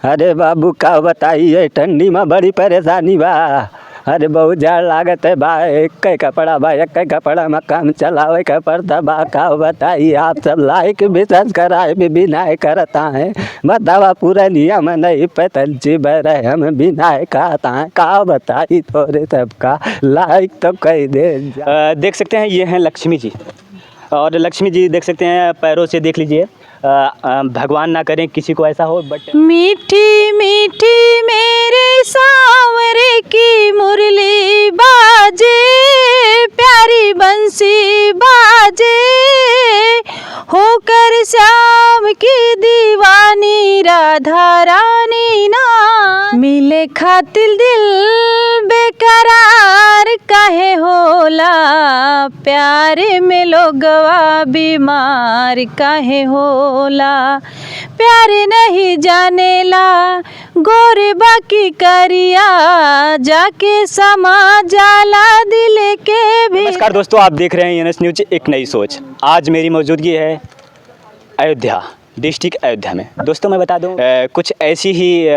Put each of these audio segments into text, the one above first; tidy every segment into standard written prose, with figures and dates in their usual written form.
अरे बाबू का बताइए ठंडी में बड़ी परेशानी बा। अरे बहुत जाड़ लागत है बा। एक कपड़ा बा, एक कपड़ा में काम चलावे के पड़ता बा। का बताइए आप सब लाइक बिजनेस कराए भी नहीं करता है। बतावा पूरा नियम नहीं पतल जीव रहे हम बिना खाता है। का बताई थोड़े सबका लाइक तो कह दे। देख सकते हैं ये हैं लक्ष्मी जी, और लक्ष्मी जी देख सकते हैं पैरों से देख लीजिए। भगवान ना करें किसी को ऐसा हो, बट मीठी मीठी मेरे सांवरे की मुरली बाजे, प्यारी बंसी बाजे, होकर श्याम की दीवानी राधा रानी ना मिले खातिर दिल बेकरार काहे होला, प्यार में लोगवा बीमार काहे होला, प्यार नहीं जानेला गोरे बाकी करिया, जाके समा जाला दिल के भी। नमस्कार दोस्तों, आप देख रहे हैं एनएस न्यूज एक नई सोच। आज मेरी मौजूदगी है अयोध्या, डिस्ट्रिक्ट अयोध्या में। दोस्तों मैं बता दूं, कुछ ऐसी ही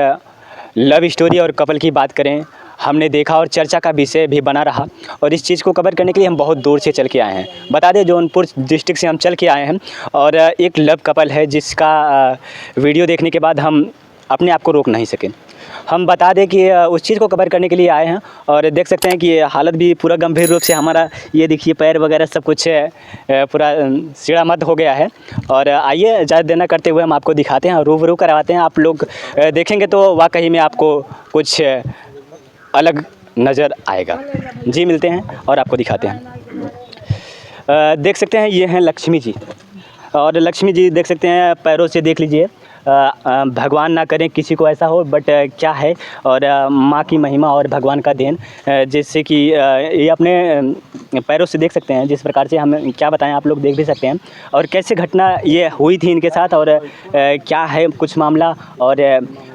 लव स्टोरी और कपल की बात करें हमने देखा और चर्चा का विषय भी बना रहा, और इस चीज़ को कवर करने के लिए हम बहुत दूर से चल के आए हैं। बता दें जौनपुर डिस्ट्रिक्ट से हम चल के आए हैं, और एक लव कपल है जिसका वीडियो देखने के बाद हम अपने आप को रोक नहीं सके। हम बता दें कि उस चीज़ को कवर करने के लिए आए हैं, और देख सकते हैं कि हालत भी पूरा गंभीर रूप से हमारा, ये देखिए पैर वगैरह सब कुछ पूरा सीढ़ा मत हो गया है। और आइए ज़्यादा देर न करते हुए हम आपको दिखाते हैं और रूबरू करवाते हैं। आप लोग देखेंगे तो वाकई में आपको कुछ अलग नज़र आएगा। जी मिलते हैं और आपको दिखाते हैं। देख सकते हैं ये हैं लक्ष्मी जी, और लक्ष्मी जी देख सकते हैं पैरों से देख लीजिए। भगवान ना करें किसी को ऐसा हो, बट क्या है, और माँ की महिमा और भगवान का देन, जैसे कि ये अपने पैरों से देख सकते हैं। जिस प्रकार से हम क्या बताएं, आप लोग देख भी सकते हैं, और कैसे घटना ये हुई थी इनके साथ, और क्या है कुछ मामला, और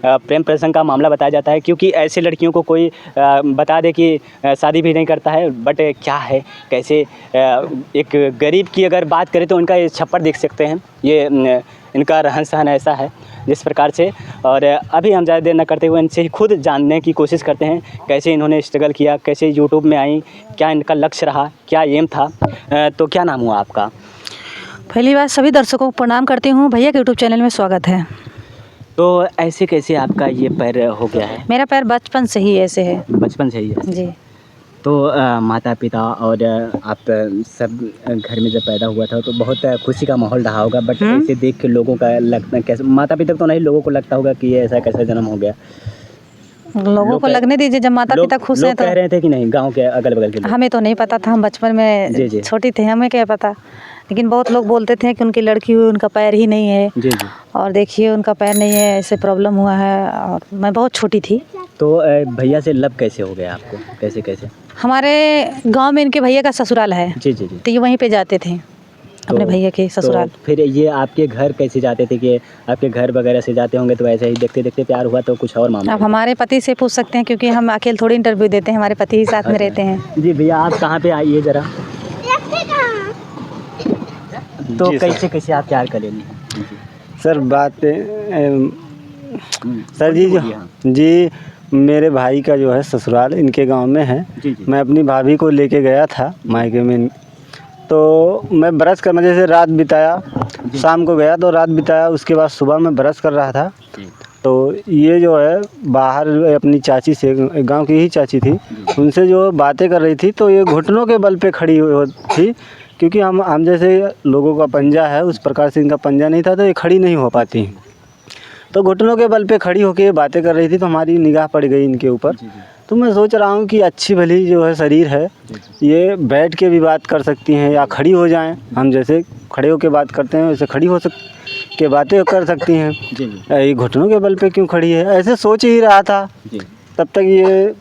प्रेम प्रसंग का मामला बताया जाता है। क्योंकि ऐसे लड़कियों को कोई बता दे कि शादी भी नहीं करता है, बट क्या है कैसे, एक गरीब की अगर बात करें तो उनका ये छप्पर देख सकते हैं। ये इनका रहन सहन ऐसा है जिस प्रकार से। और अभी हम ज़्यादा देर न करते हुए इनसे खुद जानने की कोशिश करते हैं, कैसे इन्होंने स्ट्रगल किया, कैसे यूट्यूब में आई, क्या इनका लक्ष्य रहा, क्या एम था। तो क्या नाम हुआ आपका? पहली बात सभी दर्शकों को प्रणाम करती हूँ, भैया के यूट्यूब चैनल में स्वागत है। तो ऐसे कैसे आपका ये पैर हो गया है? मेरा पैर बचपन से ही ऐसे है। बचपन से ही है जी। तो माता पिता और आप सब घर में जब पैदा हुआ था तो बहुत खुशी का माहौल रहा होगा, बट ऐसे देख के लोगों का लगता कैसे, माता पिता तो नहीं, लोगों को लगता होगा कि ये ऐसा कैसा जन्म हो गया। लोगों को लगने दीजिए, जब माता पिता खुश हैं तो। कह रहे थे कि नहीं गांव के अगल बगल के लोग? हमें तो नहीं पता था, हम बचपन में छोटी थे, हमें क्या पता, लेकिन बहुत लोग बोलते थे कि उनकी लड़की हुई, उनका पैर ही नहीं है। जी जी। और देखिए उनका पैर नहीं है, ऐसे प्रॉब्लम हुआ है, और मैं बहुत छोटी थी। तो भैया से लव कैसे हो गया आपको, कैसे कैसे? हमारे गांव में इनके भैया का ससुराल है। जी जी जी। तो ये वहीं पे जाते थे अपने भैया के ससुराल। तो फिर ये आपके घर कैसे जाते थे, कि आपके घर वगैरह से जाते होंगे, तो ऐसे ही देखते देखते प्यार हुआ तो कुछ और मामला? आप हमारे पति से पूछ सकते हैं, क्योंकि हम अकेले थोड़ी इंटरव्यू देते हैं, हमारे पति ही साथ में रहते हैं। जी भैया, आप कहाँ पे आइए ज़रा। तो कैसे कैसे आप प्यार करेंगे? सर बात सर जी मेरे भाई का जो है ससुराल इनके गांव में है। जी जी। मैं अपनी भाभी को लेके गया था मायके में, तो मैं ब्रश कर, जैसे रात बिताया, शाम को गया तो रात बिताया, उसके बाद सुबह मैं ब्रश कर रहा था। तो ये जो है बाहर अपनी चाची से, गांव की ही चाची थी, उनसे जो बातें कर रही थी, तो ये घुटनों के बल पे खड़ी थी। क्योंकि हम जैसे लोगों का पंजा है उस प्रकार से इनका पंजा नहीं था, तो ये खड़ी नहीं हो पाती। तो घुटनों के बल पे खड़ी होकर बातें कर रही थी, तो हमारी निगाह पड़ गई इनके ऊपर। तो मैं सोच रहा हूँ कि अच्छी भली जो है शरीर है, ये बैठ के भी बात कर सकती हैं या खड़ी हो जाएं। हम जैसे खड़े होकर बात करते हैं वैसे खड़ी हो के बातें कर सकती हैं। ये घुटनों के बल पे क्यों खड़ी है, ऐसे सोच ही रहा था। तब तक ये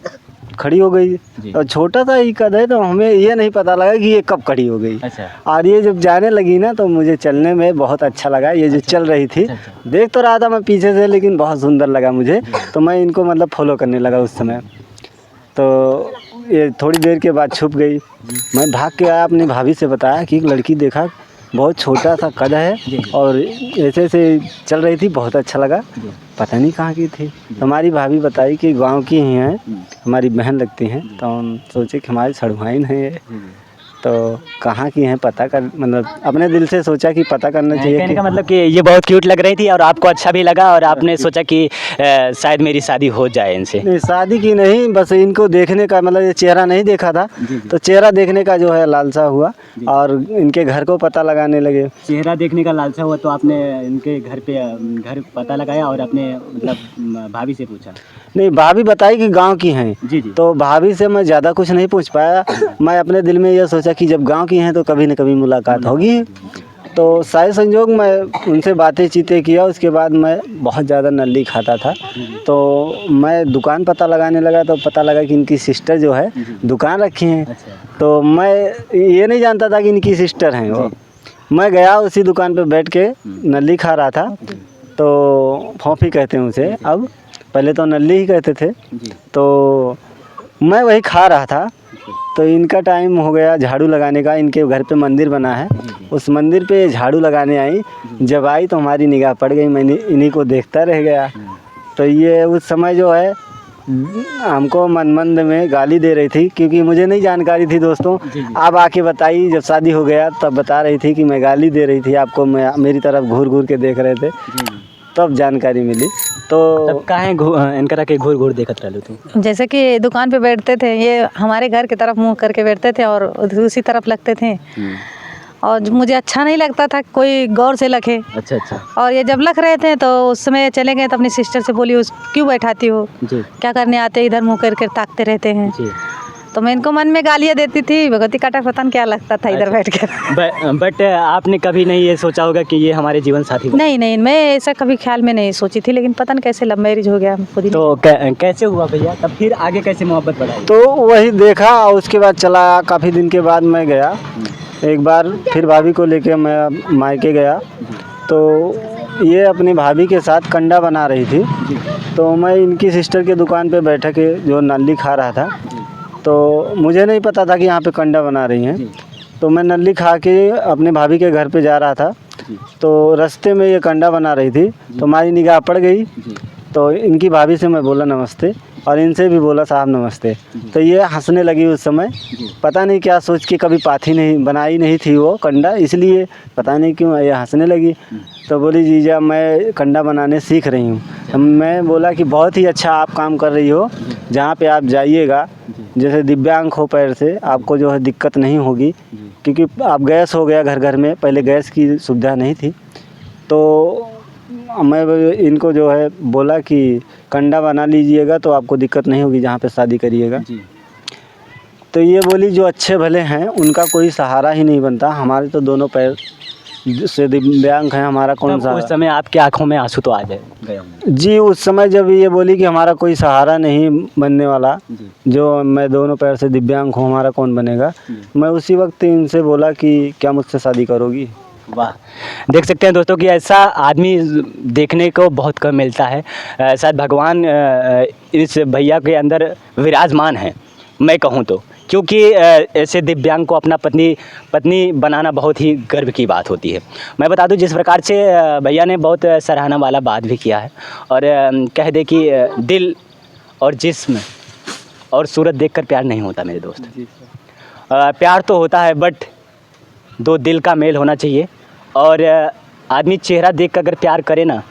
खड़ी हो गई, और छोटा सा ही कद है, तो हमें ये नहीं पता लगा कि ये कब खड़ी हो गई। अच्छा। और ये जब जाने लगी ना, तो मुझे चलने में बहुत अच्छा लगा। ये जो चल रही थी, देख तो रहा था मैं पीछे से, लेकिन बहुत सुंदर लगा मुझे, तो मैं इनको मतलब फॉलो करने लगा उस समय। तो ये थोड़ी देर के बाद छुप गई। मैं भाग के आया, अपनी भाभी से बताया कि एक लड़की देखा, बहुत छोटा सा कद है और ऐसे ऐसे चल रही थी, बहुत अच्छा लगा। पता नहीं कहाँ की थी। तो हमारी भाभी बताई कि गांव की ही हैं, हमारी बहन लगती हैं। तो हम सोचे कि हमारी सड़ुआइन है ये, तो कहाँ की हैं पता कर, मतलब अपने दिल से सोचा कि पता करना चाहिए। कहने का मतलब कि ये बहुत क्यूट लग रही थी और आपको अच्छा भी लगा और आपने सोचा कि शायद मेरी शादी हो जाए इनसे। नहीं, शादी की नहीं, बस इनको देखने का, मतलब ये चेहरा नहीं देखा था, तो चेहरा देखने का जो है लालसा हुआ और इनके घर को पता लगाने लगे। चेहरा देखने का लालसा हुआ तो आपने इनके घर पता लगाया और अपने मतलब भाभी से पूछा? नहीं, भाभी बताई कि गांव की हैं। जी जी। तो भाभी से मैं ज़्यादा कुछ नहीं पूछ पाया। मैं अपने दिल में ये सोचा कि जब गांव की हैं तो कभी न कभी मुलाकात होगी। तो शायद संजोग मैं उनसे बातें चीतें किया। उसके बाद मैं बहुत ज़्यादा नल्ली खाता था, तो मैं दुकान पता लगाने लगा। तो पता लगा कि इनकी सिस्टर जो है दुकान रखी हैं। तो मैं ये नहीं जानता था कि इनकी सिस्टर हैं वो। मैं गया उसी दुकान पे बैठ के नल्ली खा रहा था। तो फौफी कहते हैं उसे, अब पहले तो नल्ली ही कहते थे। तो मैं वही खा रहा था, तो इनका टाइम हो गया झाड़ू लगाने का। इनके घर पे मंदिर बना है, उस मंदिर पे झाड़ू लगाने आई। जब आई तो हमारी निगाह पड़ गई, मैंने इन्हीं को देखता रह गया। तो ये उस समय जो है हमको मन में गाली दे रही थी, क्योंकि मुझे नहीं जानकारी थी दोस्तों। आप आके बताई, जब शादी हो गया तब बता रही थी कि मैं गाली दे रही थी आपको, मैं मेरी तरफ घूर घूर के देख रहे थे, तब जानकारी मिली। तो काहे इनकरा के घूर घूर देखत रहलू तू? जैसे कि दुकान पे बैठते थे, ये हमारे घर की तरफ मुंह करके बैठते थे और उसी तरफ लगते थे। और मुझे अच्छा नहीं लगता था कोई गौर से लखे। अच्छा। और ये जब लख रहे थे तो उस समय चले गए तो अपनी सिस्टर से बोली, उस क्यों बैठाती हो, क्या करने आते, इधर मुंह करके ताकते रहते हैं। तो मैं इनको मन में गालियाँ देती थी, भगवती काटा पता नहीं क्या लगता था इधर बैठ कर। बट आपने कभी नहीं ये सोचा होगा कि ये हमारे जीवन साथी? नहीं, मैं ऐसा कभी ख्याल में नहीं सोची थी, लेकिन पता नहीं कैसे लव मैरिज हो गया खुद ही। तो कैसे हुआ भैया, तब फिर आगे कैसे मोहब्बत बढ़ाई? तो वही देखा और उसके बाद चला आया। काफ़ी दिन के बाद मैं गया एक बार, फिर भाभी को लेके मैं मायके गया। तो ये अपनी भाभी के साथ कंडा बना रही थी। तो मैं इनकी सिस्टर के दुकान पे बैठ के जो नल्ली खा रहा था, तो मुझे नहीं पता था कि यहाँ पे कंडा बना रही हैं। तो मैं नल्ली खा के अपने भाभी के घर पे जा रहा था, तो रास्ते में ये कंडा बना रही थी, तो हमारी निगाह पड़ गई। तो इनकी भाभी से मैं बोला नमस्ते, और इनसे भी बोला साहब नमस्ते। तो ये हंसने लगी उस समय, पता नहीं क्या सोच के, कभी पाथी नहीं बनाई नहीं थी वो कंडा, इसलिए पता नहीं क्यों ये हंसने लगी। तो बोली जीजा मैं कंडा बनाने सीख रही हूँ। तो मैं बोला कि बहुत ही अच्छा आप काम कर रही हो, जहाँ पे आप जाइएगा, जैसे दिव्यांग हो पैर से, आपको जो है दिक्कत नहीं होगी, क्योंकि अब गैस हो गया घर घर में, पहले गैस की सुविधा नहीं थी। तो मैं इनको जो है बोला कि कंडा बना लीजिएगा तो आपको दिक्कत नहीं होगी जहाँ पे शादी करिएगा। तो ये बोली जो अच्छे भले हैं उनका कोई सहारा ही नहीं बनता, हमारे तो दोनों पैर से दिव्यांग हैं, हमारा कौन सा। उस समय आपकी आंखों में आंसू तो आ गए जी, उस समय जब ये बोली कि हमारा कोई सहारा नहीं बनने वाला, जो मैं दोनों पैर से दिव्यांग हूँ, हमारा कौन बनेगा, मैं उसी वक्त इनसे बोला कि क्या मुझसे शादी करोगी। वाह, देख सकते हैं दोस्तों कि ऐसा आदमी देखने को बहुत कम मिलता है। शायद भगवान इस भैया के अंदर विराजमान है, मैं कहूँ तो, क्योंकि ऐसे दिव्यांग को अपना पत्नी बनाना बहुत ही गर्व की बात होती है। मैं बता दूं जिस प्रकार से भैया ने बहुत सराहना वाला बात भी किया है, और कह दे कि दिल और जिस्म और सूरत देखकर प्यार नहीं होता मेरे दोस्त। प्यार तो होता है, बट दो दिल का मेल होना चाहिए। और आदमी चेहरा देख कर अगर प्यार करे ना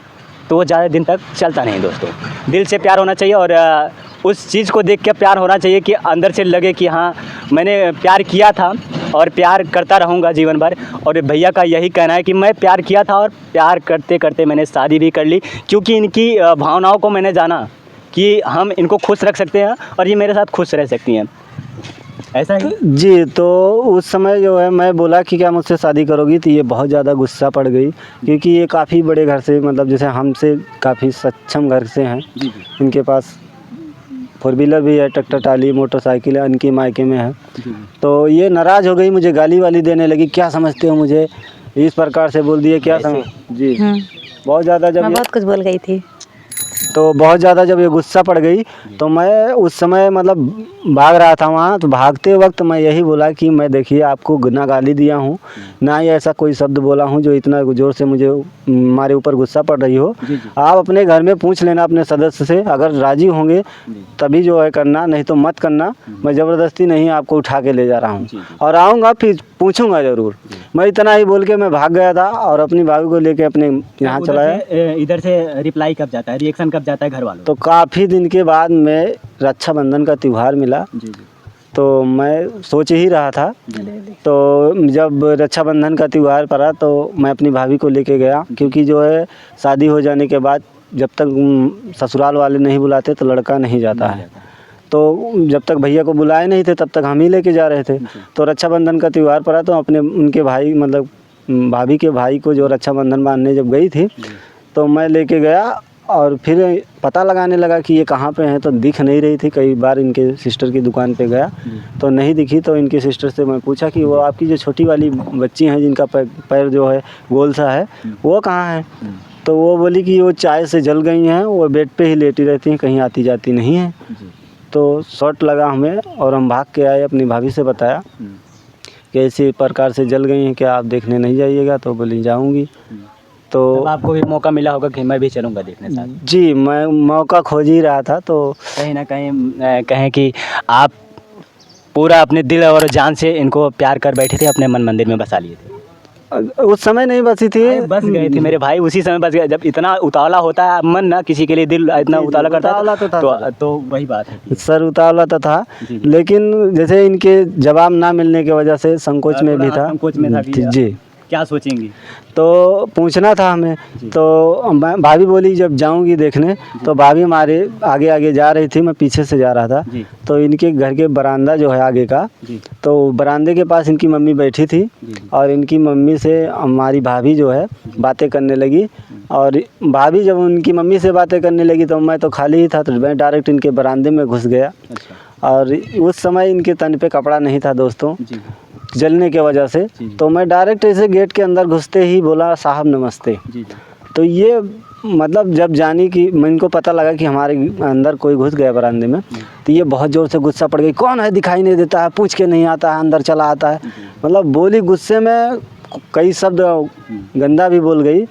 तो वो ज़्यादा दिन तक चलता नहीं दोस्तों। दिल से प्यार होना चाहिए, और उस चीज़ को देख के प्यार होना चाहिए कि अंदर से लगे कि हाँ मैंने प्यार किया था और प्यार करता रहूँगा जीवन भर। और भैया का यही कहना है कि मैं प्यार किया था और प्यार करते करते मैंने शादी भी कर ली, क्योंकि इनकी भावनाओं को मैंने जाना कि हम इनको खुश रख सकते हैं और ये मेरे साथ खुश रह सकती हैं। ऐसा ही जी। तो उस समय जो है मैं बोला कि क्या मुझसे शादी करोगी, तो ये बहुत ज़्यादा गुस्सा पड़ गई, क्योंकि ये काफ़ी बड़े घर से, मतलब जैसे हमसे काफ़ी सक्षम घर से हैं। इनके पास 4 व्हीलर भी है, ट्रैक्टर ट्राली मोटरसाइकिल है, इनकी मायके में है। तो ये नाराज़ हो गई, मुझे गाली वाली देने लगी, क्या समझते हो मुझे, इस प्रकार से बोल दिए, क्या समझ। जी बहुत ज़्यादा, जब मैं बहुत कुछ बोल गई थी। तो बहुत ज़्यादा जब ये गुस्सा पड़ गई तो मैं उस समय मतलब भाग रहा था वहाँ, तो भागते वक्त मैं यही बोला कि मैं देखिए आपको ना गाली दिया हूँ, ना ही ऐसा कोई शब्द बोला हूँ जो इतना ज़ोर से मुझे हमारे ऊपर गुस्सा पड़ रही हो। आप अपने घर में पूछ लेना अपने सदस्य से, अगर राज़ी होंगे तभी जो है करना, नहीं तो मत करना। मैं ज़बरदस्ती नहीं आपको उठा के ले जा रहा हूँ और आऊँगा फिर पूछूंगा ज़रूर। मैं इतना ही बोल के मैं भाग गया था और अपनी भाभी को लेके अपने यहाँ चलाया। इधर से रिप्लाई कब जाता है, रिएक्शन कब जाता है घर वालों? तो काफ़ी दिन के बाद में रक्षाबंधन का त्यौहार मिला, तो मैं सोच ही रहा था। तो जब रक्षाबंधन का त्यौहार पड़ा तो मैं अपनी भाभी को लेके गया, क्योंकि जो है शादी हो जाने के बाद जब तक ससुराल वाले नहीं बुलाते तो लड़का नहीं जाता है। तो जब तक भैया को बुलाए नहीं थे तब तक हम ही लेके जा रहे थे। तो रक्षाबंधन का त्यौहार पड़ा तो अपने उनके भाई मतलब भाभी के भाई को जो रक्षाबंधन बांधने जब गई थी तो मैं लेके गया और फिर पता लगाने लगा कि ये कहाँ पे हैं, तो दिख नहीं रही थी। कई बार इनके सिस्टर की दुकान पे गया तो नहीं दिखी, तो इनके सिस्टर से मैं पूछा कि वो आपकी जो छोटी वाली बच्ची हैं जिनका पैर जो है गोल सा है वो कहाँ है? तो वो बोली कि वो चाय से जल गई हैं, वो बेड पे ही लेटी रहती हैं, कहीं आती जाती नहीं हैं। तो शॉट लगा हमें और हम भाग के आए, अपनी भाभी से बताया कि इसी प्रकार से जल गई हैं, क्या आप देखने नहीं जाइएगा? तो बोली जाऊँगी। तो आपको भी मौका मिला होगा कि मैं भी चलूँगा देखने साथ? जी, मैं मौका खोज ही रहा था। तो कहीं ना कहीं कहें कि आप पूरा अपने दिल और जान से इनको प्यार कर बैठे थे, अपने मन मंदिर में बसा लिए थे? उस समय नहीं बसी थी, बस गए थे मेरे भाई, उसी समय बस गए। जब इतना उतावला होता है मन ना, किसी के लिए दिल इतना उतावला करता है तो वही बात है सर, उतावला तो था, लेकिन जैसे इनके जवाब ना मिलने की वजह से संकोच में भी था। संकोच में था जी। क्या सोचेंगी? तो पूछना था हमें, तो भाभी बोली जब जाऊंगी देखने, तो भाभी हमारे आगे आगे जा रही थी, मैं पीछे से जा रहा था। तो इनके घर के बरामदा जो है आगे का, तो बरामदे के पास इनकी मम्मी बैठी थी और इनकी मम्मी से हमारी भाभी जो है बातें करने लगी। और भाभी जब उनकी मम्मी से बातें करने लगी तो मैं तो खाली ही था, तो मैं डायरेक्ट इनके बरामदे में घुस गया। और उस समय इनके तन पे कपड़ा नहीं था दोस्तों, जलने के वजह से। तो मैं डायरेक्ट ऐसे गेट के अंदर घुसते ही बोला साहब नमस्ते। तो ये मतलब जब जानी कि मैं इनको पता लगा कि हमारे अंदर कोई घुस गया बरामदे में, तो ये बहुत ज़ोर से गुस्सा पड़ गई, कौन है दिखाई नहीं देता है, पूछ के नहीं आता है, अंदर चला आता है। मतलब बोली गुस्से में, कई शब्द गंदा भी बोल गई।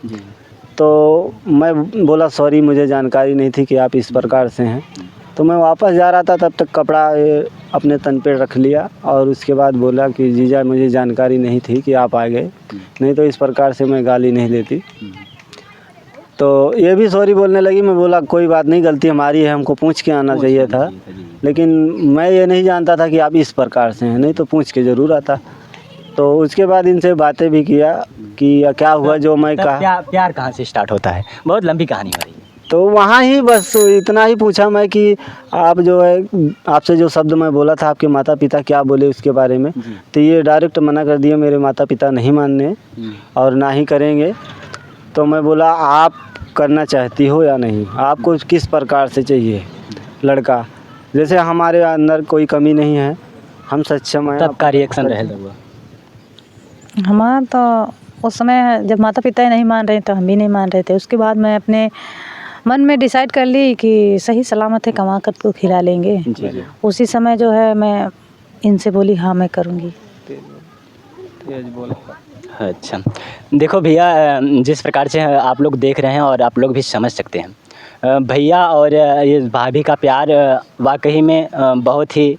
तो मैं बोला सॉरी, मुझे जानकारी नहीं थी कि आप इस प्रकार से हैं। तो मैं वापस जा रहा था, तब तक कपड़ा अपने तन पे रख लिया और उसके बाद बोला कि जीजा मुझे जानकारी नहीं थी कि आप आ गए, नहीं तो इस प्रकार से मैं गाली नहीं देती। तो ये भी सॉरी बोलने लगी। मैं बोला कोई बात नहीं, गलती हमारी है, हमको पूछ के आना चाहिए था, लेकिन मैं ये नहीं जानता था कि आप इस प्रकार से हैं, नहीं तो पूछ के ज़रूर आता। तो उसके बाद इनसे बातें भी किया कि क्या हुआ जो मैं कहा। प्यार कहाँ से स्टार्ट होता है? बहुत लंबी कहानी हो रही है। तो वहाँ ही बस इतना ही पूछा मैं कि आप जो है, आपसे जो शब्द मैं बोला था आपके माता पिता क्या बोले उसके बारे में, तो ये डायरेक्ट मना कर दिया, मेरे माता पिता नहीं मानने और ना ही करेंगे। तो मैं बोला आप करना चाहती हो या नहीं, आपको किस प्रकार से चाहिए लड़का, जैसे हमारे अंदर कोई कमी नहीं है, हम सक्षम हैं। तब का रिएक्शन रहेगा? हमारा तो उस समय जब माता पिता ही नहीं मान रहे तो हम भी नहीं मान रहे थे। उसके बाद मैं अपने मन में डिसाइड कर ली कि सही सलामत है, कमा कर तो खिला लेंगे। उसी समय जो है मैं इनसे बोली हाँ मैं करूँगी। अच्छा, देखो भैया, जिस प्रकार से आप लोग देख रहे हैं और आप लोग भी समझ सकते हैं, भैया और ये भाभी का प्यार वाकई में बहुत ही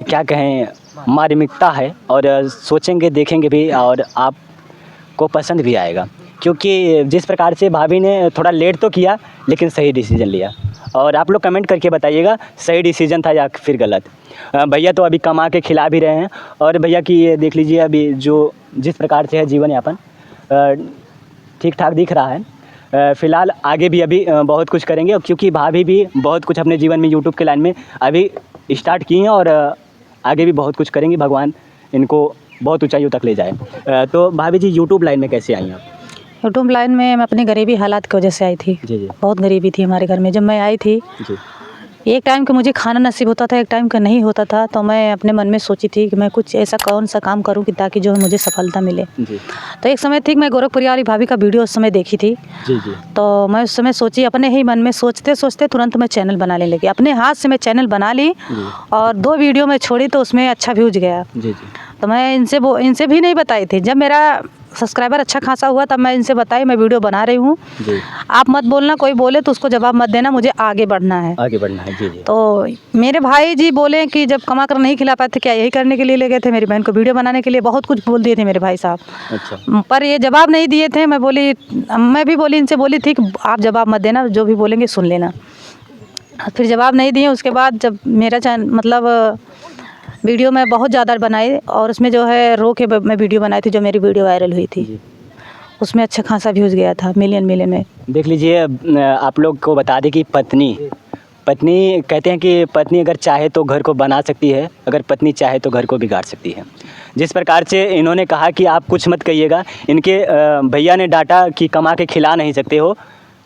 क्या कहें मार्मिकता है, और सोचेंगे देखेंगे भी और आपको पसंद भी आएगा, क्योंकि जिस प्रकार से भाभी ने थोड़ा लेट तो किया लेकिन सही डिसीजन लिया। और आप लोग कमेंट करके बताइएगा सही डिसीजन था या फिर गलत। भैया तो अभी कमा के खिला भी रहे हैं, और भैया की ये देख लीजिए अभी जो जिस प्रकार से है जीवन यापन ठीक ठाक दिख रहा है। फ़िलहाल आगे भी अभी बहुत कुछ करेंगे, क्योंकि भाभी भी बहुत कुछ अपने जीवन में यूट्यूब के लाइन में अभी स्टार्ट की हैं और आगे भी बहुत कुछ करेंगी। भगवान इनको बहुत ऊंचाइयों तक ले जाए। तो भाभी जी यूट्यूब लाइन में कैसे आई आप? यूट्यूब लाइन में मैं अपनी गरीबी हालात की वजह से आई थी। जी। बहुत गरीबी थी हमारे घर में जब मैं आई थी। एक टाइम का मुझे खाना नसीब होता था, एक टाइम का नहीं होता था। तो मैं अपने मन में सोची थी कि मैं कुछ ऐसा कौन सा काम करूं कि ताकि जो है मुझे सफलता मिले जी तो एक समय थी कि मैं गोरखपुरिया वाली भाभी का वीडियो उस समय देखी थी। जी जी तो मैं उस समय सोची, अपने ही मन में सोचते सोचते तुरंत मैं चैनल बनाने लगी। अपने हाथ से मैं चैनल बना ली और 2 वीडियो मैं छोड़ी तो उसमें अच्छा व्यूज गया। जी तो मैं इनसे भी नहीं बताई थी। जब मेरा सब्सक्राइबर अच्छा खासा हुआ तब मैं इनसे बताई मैं वीडियो बना रही हूँ, जी आप मत बोलना, कोई बोले तो उसको जवाब मत देना, मुझे आगे बढ़ना है। आगे बढ़ना है। जी जी तो मेरे भाई जी बोले कि जब कमा कर नहीं खिला पाते क्या यही करने के लिए ले गए थे। मेरी बहन को वीडियो बनाने के लिए बहुत कुछ बोल दिए थे मेरे भाई साहब, अच्छा पर ये जवाब नहीं दिए थे। मैं भी बोली इनसे बोली थी कि आप जवाब मत देना, जो भी बोलेंगे सुन लेना। फिर जवाब नहीं दिए। उसके बाद जब मेरा चैनल मतलब वीडियो मैं बहुत ज़्यादा बनाई और उसमें जो है रो के मैं वीडियो बनाई थी, जो मेरी वीडियो वायरल हुई थी जी। उसमें अच्छा खासा व्यूज़ गया था, मिलियन में। देख लीजिए, आप लोग को बता दें कि पत्नी कहते हैं कि पत्नी अगर चाहे तो घर को बना सकती है, अगर पत्नी चाहे तो घर को बिगाड़ सकती है। जिस प्रकार से इन्होंने कहा कि आप कुछ मत कहिएगा, इनके भैया ने डांटा कि कमा के खिला नहीं सकते हो,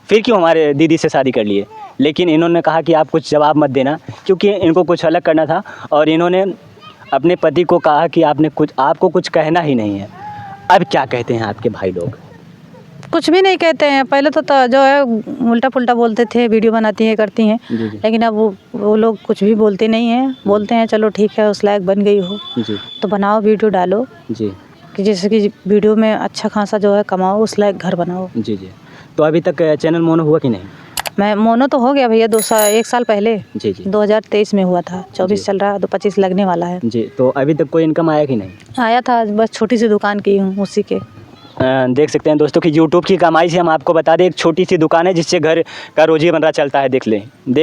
फिर क्यों हमारे दीदी से शादी कर लिए। लेकिन इन्होंने कहा कि आप कुछ जवाब मत देना, क्योंकि इनको कुछ अलग करना था और इन्होंने अपने पति को कहा कि आपको कुछ कहना ही नहीं है। अब क्या कहते हैं आपके भाई लोग? कुछ भी नहीं कहते हैं। पहले तो जो है उल्टा पुल्टा बोलते थे, वीडियो बनाती हैं करती हैं, जी जी लेकिन अब वो लोग कुछ भी बोलते नहीं हैं। बोलते हैं चलो ठीक है, उस लायक बन गई हो जी तो बनाओ, वीडियो डालो जी कि जैसे कि वीडियो में अच्छा खासा जो है कमाओ, उस लायक घर बनाओ। जी जी। तो अभी तक चैनल मोनो हुआ कि नहीं? मैं मोनो तो हो गया भैया 1 साल पहले, जी जी 2023 में हुआ था। 24 चल रहा है तो 25 लगने वाला है। जी। तो अभी तक कोई इनकम आया कि नहीं? आया था, बस छोटी सी दुकान की हूँ उसी के। देख सकते हैं दोस्तों कि यूट्यूब की कमाई से हम आपको बता दें, एक छोटी सी दुकान है जिससे घर का रोजी बन रहा चलता है। देख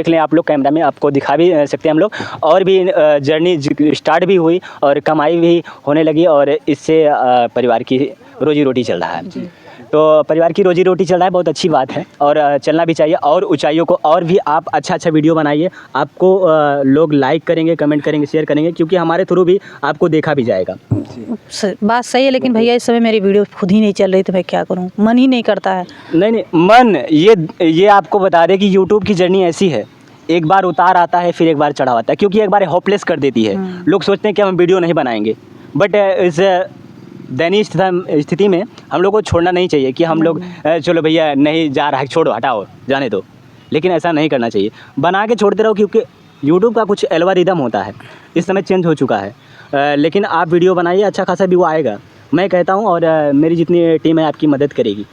लें आप लोग, कैमरा में आपको दिखा भी सकते हैं हम लोग। और भी जर्नी स्टार्ट भी हुई और कमाई भी होने लगी और इससे परिवार की रोजी रोटी चल रहा है। तो परिवार की रोजी रोटी चल रहा है, बहुत अच्छी बात है और चलना भी चाहिए। और ऊंचाइयों को और भी आप अच्छा बनाइए, आपको लोग लाइक करेंगे, कमेंट करेंगे, शेयर करेंगे, क्योंकि हमारे थ्रू भी आपको देखा भी जाएगा। बात सही है, लेकिन भैया इस समय मेरी वीडियो खुद ही नहीं चल रही तो मैं क्या करूं, मन ही नहीं करता है। नहीं मन, ये आपको बता दें कि यूट्यूब की जर्नी ऐसी है, एक बार उतार आता है फिर एक बार चढ़ाव आता है, क्योंकि एक बार होपलेस कर देती है। लोग सोचते हैं कि हम वीडियो नहीं बनाएंगे, बट इस दैनिक स्थिति में हम लोग को छोड़ना नहीं चाहिए कि हम लोग चलो भैया नहीं जा रहा है, छोड़ो, हटाओ, जाने दो। लेकिन ऐसा नहीं करना चाहिए, बना के छोड़ते रहो, क्योंकि यूट्यूब का कुछ एल्गोरिदम होता है, इस समय चेंज हो चुका है। लेकिन आप वीडियो बनाइए, अच्छा खासा भी वो आएगा, मैं कहता हूँ, और मेरी जितनी टीम है आपकी मदद करेगी।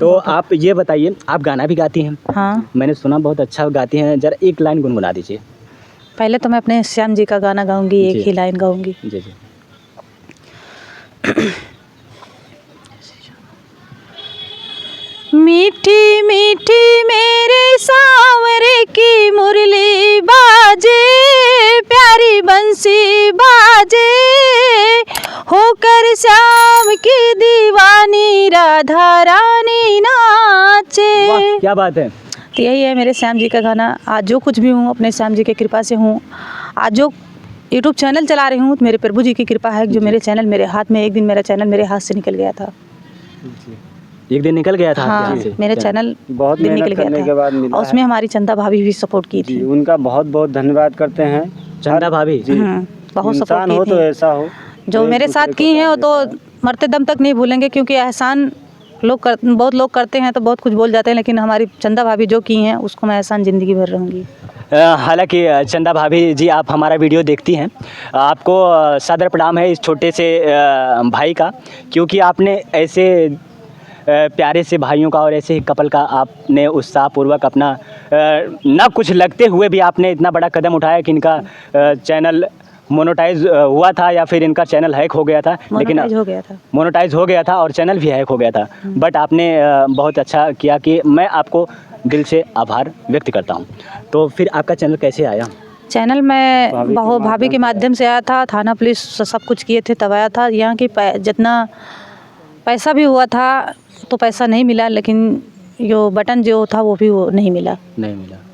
तो आप ये बताइए, आप गाना भी गाती हैं? हाँ, मैंने सुना बहुत अच्छा गाती हैं, ज़रा एक लाइन गुनगुना दीजिए। पहले तो मैं अपने श्याम जी का गाना गाऊंगी, एक ही लाइन गाऊंगी। जी जी। मीठी मीठी मेरे सांवरे की मुरली बाजे, प्यारी बंसी बाजे, होकर श्याम की दीवानी राधा रानी नाचे। वाह, क्या बात है। तो यही है मेरे श्याम जी का गाना। आज जो कुछ भी हूँ अपने श्याम जी की कृपा से हूँ। आज जो यूट्यूब चैनल चला रही हूँ मेरे प्रभु जी की कृपा है, जो मेरे चैनल मेरे हाथ में, एक दिन मेरा चैनल मेरे हाथ से निकल गया था। एक दिन निकल गया था आपके हाँ, हाथ से? मेरे चैनल बहुत दिन निकल मेहनत करने गया के था बाद मिला और उसमें हमारी चंदा भाभी भी सपोर्ट की जी, थी। उनका बहुत बहुत धन्यवाद करते हैं। चंदा भाभी जी, बहुत इंसान सपोर्ट हो की तो थी। ऐसा हो, जो एक मेरे दूसरे साथ को की हैं वो साथ तो देता है। मरते दम तक नहीं भूलेंगे, क्योंकि एहसान बहुत लोग करते हैं तो बहुत कुछ बोल जाते हैं, लेकिन हमारी चंदा भाभी जो की हैं उसको मैं एहसान ज़िंदगी भर रहूँगी। हालांकि चंदा भाभी जी, आप हमारा वीडियो देखती हैं, आपको सादर प्रणाम है इस छोटे से भाई का, क्योंकि आपने ऐसे प्यारे से भाइयों का और ऐसे ही कपल का आपने उत्साहपूर्वक अपना ना कुछ लगते हुए भी आपने इतना बड़ा कदम उठाया कि इनका चैनल मोनेटाइज हुआ था या फिर इनका चैनल हैक हो गया था। लेकिन मोनेटाइज हो गया था। मोनेटाइज हो गया था और चैनल भी हैक हो गया था, बट आपने बहुत अच्छा किया, कि मैं आपको दिल से आभार व्यक्त करता हूँ। तो फिर आपका चैनल कैसे आया? चैनल में भाभी के माध्यम से आया था, थाना पुलिस सब कुछ किए थे तब आया था। यहाँ की जितना पैसा भी हुआ था तो पैसा नहीं मिला, लेकिन जो बटन जो था वो भी वो नहीं मिला,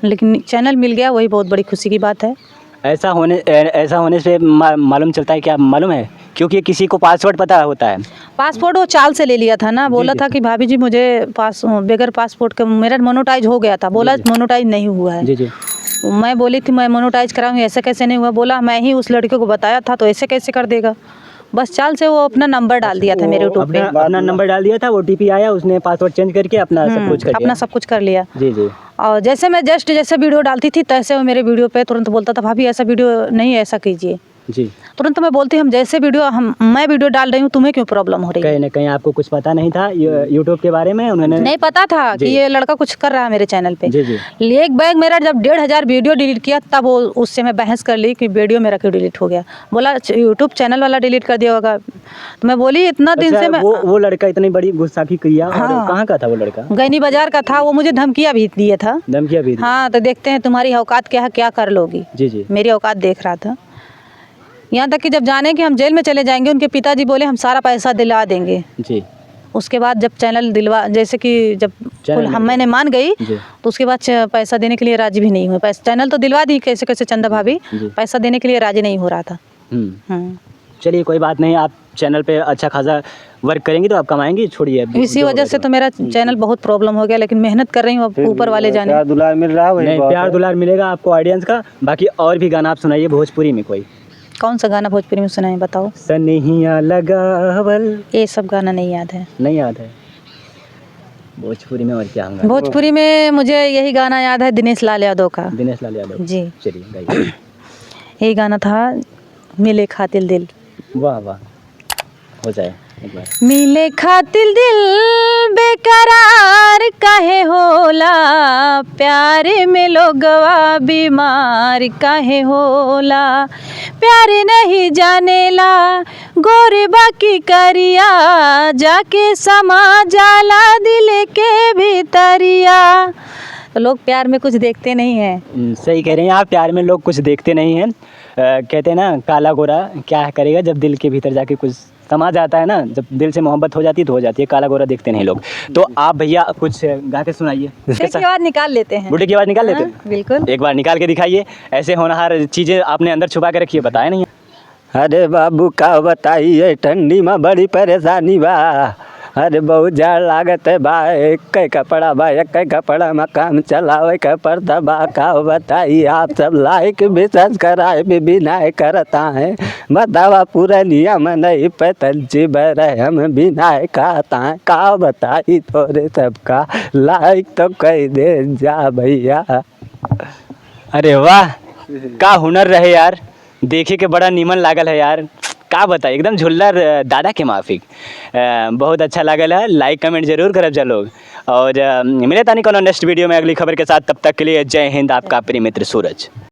लेकिन चैनल मिल गया, वही बहुत बड़ी खुशी की बात है। ऐसा होने से मालूम चलता है, क्या मालूम है? क्योंकि किसी को पासवर्ड पता होता है। पासपोर्ट वो चाल से ले लिया था ना, बोला था कि भाभी जी मुझे बगैर पासपोर्ट के मेरा मोनेटाइज हो गया था, बोला मोनेटाइज नहीं हुआ है। जी जी। मैं बोली थी मैं मोनेटाइज कराऊंगी, ऐसे कैसे नहीं हुआ। बोला मैं ही उस लड़के को बताया था तो ऐसे कैसे कर देगा। बस चाल से वो अपना नंबर डाल दिया था मेरे यूट्यूब पे। अपना नंबर डाल दिया था, OTP आया, उसने पासवर्ड चेंज करके अपना सब कुछ कर अपना दिया। सब कुछ कर लिया। जी जी। और जैसे मैं जैसे वीडियो डालती थी तैसे वो मेरे वीडियो पे तुरंत बोलता था भाभी ऐसा वीडियो नहीं, ऐसा कीजिए। जी। तुरंत मैं बोलती हम जैसे वीडियो मैं वीडियो डाल रही हूँ तुम्हें क्यों प्रॉब्लम हो रही है। कहीं ना कहीं आपको कुछ पता नहीं था यूट्यूब के बारे में, उन्होंने नहीं पता था कि ये लड़का कुछ कर रहा है मेरे चैनल पे। जी जी। एक बैग मेरा जब 1500 वीडियो डिलीट किया तब वो उससे मैं बहस कर ली कि वीडियो मेरा क्यों डिलीट हो गया। बोला यूट्यूब चैनल वाला डिलीट कर दिया होगा। तो मैं बोली इतना दिन से मैं वो लड़का इतनी बड़ी गुस्ताखी किया। और हाँ। कहाँ का था वो लड़का? गैनी बाजार का था। वो मुझे धमकियाँ भी दिए था। धमकियाँ भी दी? हाँ तो देखते हैं तुम्हारी औकात क्या है, क्या कर लोगी। जी जी। मेरी औकात देख रहा था। यहाँ तक कि जब जाने कि हम जेल में चले जाएंगे उनके पिताजी बोले हम सारा पैसा दिला देंगे। जी। उसके बाद जब चैनल दिलवा जैसे कि जब मैंने मान गई तो उसके बाद पैसा देने के लिए राजी भी नहीं हुई। पैसा चैनल तो दिलवा दी कैसे कैसे चंदा भाभी, पैसा देने के लिए राजी नहीं हो रहा था। चलिए कोई बात नहीं, आप चैनल पे अच्छा खासा वर्क करेंगी तो आप कमाएंगी, छोड़िए। इसी वजह से तो मेरा चैनल बहुत प्रॉब्लम हो गया, लेकिन मेहनत कर रही हूँ अब ऊपर वाले जाने। प्यार दुलार मिल रहा है, नहीं प्यार दुलार मिलेगा आपको ऑडियंस का। बाकी और भी गाना आप सुनाइए भोजपुरी में कोई। कौन सा गाना भोजपुरी में सुनाए बताओ? सनहिया लगावल, ये सब गाना नहीं याद है। नहीं याद है? भोजपुरी में और क्या होगा? भोजपुरी में मुझे यही गाना याद है दिनेश लाल यादव का। दिनेश लाल यादव जी। चलिए गाइए। यही गाना था मिले खातिल दिल। वाह वाह, हो जाए एक बार। मिले खातिल दिल बेकरार काहे होला, प्यार में लोगवा बीमार काहे होला, प्यार नहीं जानेला गोरे बाकी करिया, जाके समा जाला दिल के भीतरिया। तो लोग प्यार में कुछ देखते नहीं हैं। सही कह रहे हैं आप, प्यार में लोग कुछ देखते नहीं हैं। कहते हैं ना काला गोरा क्या करेगा जब दिल के भीतर जाके कुछ समा जाता है ना, जब दिल से मोहब्बत हो जाती है तो हो जाती है, काला गोरा देखते नहीं लोग। तो आप भैया कुछ गा के सुनाइए। बुढ़े की आवाज़ निकाल लेते हैं। बुढ़े की आवाज़ निकाल लेते हैं? बिल्कुल। एक बार निकाल के दिखाइए। ऐसे होनहार चीज़ें आपने अंदर छुपा के रखी है, बताया नहीं है। अरे बाबू का बताइए ठंडी में बड़ी परेशानी बा। अरे बहुत जाड़ लागत है बा, एक कपड़ा बा, एक कपड़ा में काम चलावे के पड़ता बा। का बताइए आप सब लाइक भी सब्सक्राइब भी नहीं करता है, बतावा पूरा नियम नहीं पैतल चिबर हम भी नहीं खाता है। का बताई थोड़े सबका लाइक तो कह दे जा भैया। अरे वाह, का हुनर रहे यार, देखे के बड़ा नीमन लागल है यार। का बताए, एकदम झुल्लर दादा के माफिक। बहुत अच्छा लागल है। लाइक कमेंट जरूर करब जा लोग। और मिले तानी कोनो नेक्स्ट वीडियो में अगली खबर के साथ। तब तक के लिए जय हिंद, आपका प्रिय मित्र सूरज।